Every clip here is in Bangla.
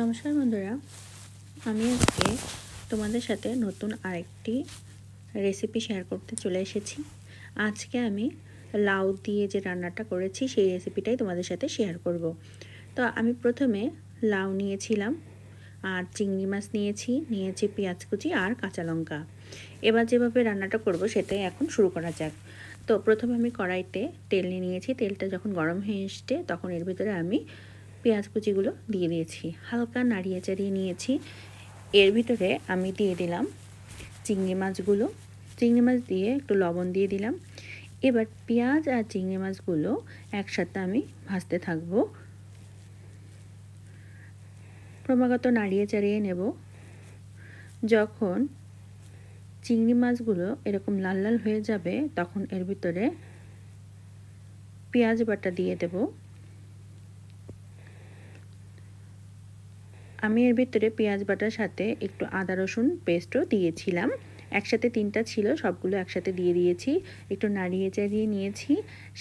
নমস্কার বন্ধুরা, আমি আজকে তোমাদের সাথে নতুন আরেকটি রেসিপি শেয়ার করতে চলে এসেছি। আজকে আমি লাউ দিয়ে যে রান্নাটা করেছি সেই রেসিপিটাই তোমাদের সাথে শেয়ার করব। তো আমি প্রথমে লাউ নিয়েছিলাম, আর চিংড়ি মাছ নিয়েছি পেঁয়াজ কুচি আর কাঁচা লঙ্কা। এবার যেভাবে রান্নাটা করব সেটাই এখন শুরু করা যাক। তো প্রথমে আমি কড়াইতে তেল নিয়েছি। তেলটা যখন গরম হয়ে এসছে তখন এর ভিতরে আমি পেঁয়াজ কুচিগুলো দিয়ে দিয়েছি, হালকা নাড়িয়ে চাড়িয়ে নিয়েছি। এর ভিতরে আমি দিয়ে দিলাম চিংড়ি মাছগুলো। চিংড়ি মাছ দিয়ে একটু লবণ দিয়ে দিলাম। এবার পেঁয়াজ আর চিংড়ি মাছগুলো একসাথে আমি ভাজতে থাকবো, ক্রমাগত নাড়িয়ে চাড়িয়ে নেব। যখন চিংড়ি মাছগুলো এরকম লাল লাল হয়ে যাবে তখন এর ভিতরে পেঁয়াজ বাটা দিয়ে দেব। আমি এর ভিতরে পেঁয়াজ বাটার সাথে একটু আদা রসুন পেস্টও দিয়েছিলাম। একসাথে 3টা ছিল, সবগুলো একসাথে দিয়ে দিয়েছি। একটু নাড়িয়ে চাড়িয়ে নিয়েছি।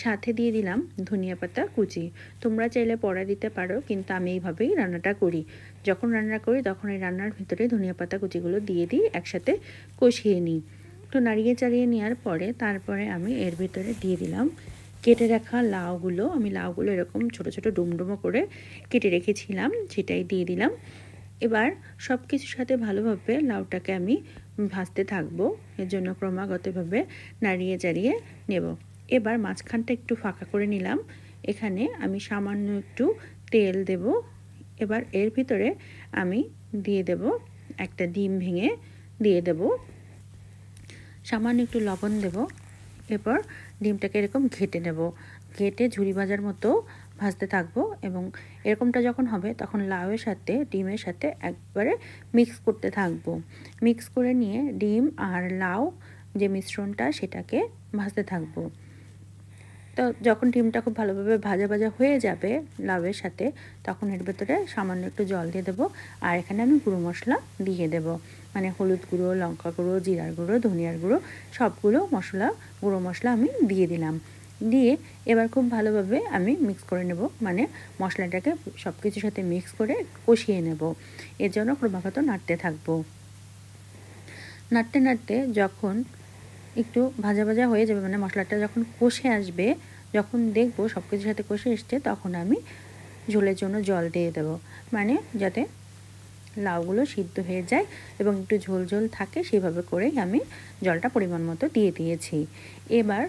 সাথে দিয়ে দিলাম ধনিয়া পাতা কুচি। তোমরা চাইলে পরে দিতে পারো, কিন্তু আমি এইভাবেই রান্নাটা করি। যখন রান্না করি তখন এই রান্নার ভিতরে ধনিয়া পাতা কুচিগুলো দিয়ে দিই, একসাথে কষিয়ে নিই। তো নাড়িয়ে চাড়িয়ে নেওয়ার পরে তারপরে আমি এর ভিতরে দিয়ে দিলাম কেটে রাখা লাউগুলো। আমি লাউগুলো এরকম ছোট ছোট ডুমডুমো করে কেটে রেখেছিলাম, সেটাই দিয়ে দিলাম। এবার সব কিছুর সাথে ভালোভাবে লাউটাকে আমি ভাজতে থাকবো। এর জন্য ক্রমাগতভাবে নাড়িয়ে চাড়িয়ে নেব। এবার মাঝখানটা একটু ফাঁকা করে নিলাম। এখানে আমি সামান্য একটু তেল দেব। এবার এর ভিতরে আমি দিয়ে দেব একটা ডিম ভেঙে দিয়ে দেব, সামান্য একটু লবণ দেব। এরপর ডিমটাকে এরকম ঘেটে নেব, ঘেটে ঝুরি ভাজার মতো ভাজতে থাকবো। এবং এরকমটা যখন হবে তখন লাউয়ের সাথে ডিমের সাথে একবারে মিক্স করতে থাকবো। মিক্স করে নিয়ে ডিম আর লাউ যে মিশ্রণটা সেটাকে ভাজতে থাকবো। তো যখন ডিমটা খুব ভালোভাবে ভাজা ভাজা হয়ে যাবে লাউয়ের সাথে, তখন এর ভেতরে সামান্য একটু জল দিয়ে দেবো। আর এখানে আমি গুঁড়ো মশলা দিয়ে দেবো, মানে হলুদ গুঁড়ো, লঙ্কা গুঁড়ো, জিরার গুঁড়ো, ধনিয়ার গুঁড়ো, সবগুলো মশলা গুঁড়ো মশলা আমি দিয়ে দিলাম। দিয়ে এবার খুব ভালোভাবে আমি মিক্স করে নেব, মানে মশলাটাকে সব কিছুর সাথে মিক্স করে কষিয়ে নেব। এর জন্য ক্রমাগত নাড়তে থাকবো। নাড়তে নাড়তে যখন একটু ভাজা ভাজা হয়ে যাবে, মানে মশলাটা যখন কষে আসবে, যখন দেখবো সব কিছুর সাথে কষে এসছে, তখন আমি ঝোলের জন্য জল দিয়ে দেবো, মানে যাতে লাউগুলো সিদ্ধ হয়ে যায় এবং একটু ঝোল ঝোল থাকে, সেভাবে করেই আমি জলটা পরিমাণ মতো দিয়ে দিয়েছি। এবার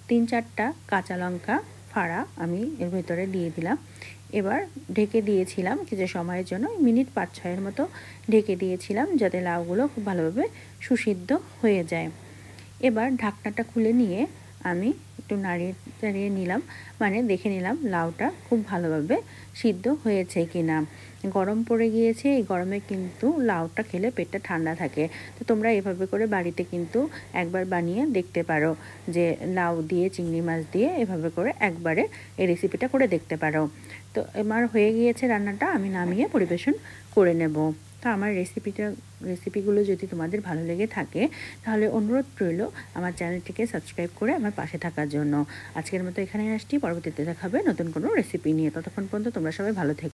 3-4টা কাঁচা লঙ্কা ফাড়া আমি এর ভিতরে দিয়ে দিলাম। এবার ঢেকে দিয়েছিলাম কিছু সময়ের জন্য, মিনিট 5-6 মতো ঢেকে দিয়েছিলাম, যাতে লাউগুলো খুব ভালোভাবে সুসিদ্ধ হয়ে যায়। এবার ঢাকনাটা খুলে নিয়ে আমি একটু নাড়িয়ে চাড়িয়ে নিলাম, মানে দেখে নিলাম লাউটা খুব ভালোভাবে সিদ্ধ হয়েছে কিনা। গরম পড়ে গিয়েছে, এই গরমে কিন্তু লাউটা খেলে পেটটা ঠান্ডা থাকে। তো তোমরা এভাবে করে বাড়িতে কিন্তু একবার বানিয়ে দেখতে পারো, যে লাউ দিয়ে চিংড়ি মাছ দিয়ে এভাবে করে একবারে এই রেসিপিটা করে দেখতে পারো। তো আমার হয়ে গিয়েছে রান্নাটা, আমি নামিয়ে পরিবেশন করে নেব। তো আমার রেসিপিগুলো যদি তোমাদের ভালো লেগে থাকে তাহলে অনুরোধ রইল আমার চ্যানেলটিকে সাবস্ক্রাইব করে আমার পাশে থাকার জন্য। আজকের মতো এখানেই আসছি, পরবর্তীতে দেখা হবে নতুন কোনো রেসিপি নিয়ে। ততক্ষণ পর্যন্ত তোমরা সবাই ভালো থেকো।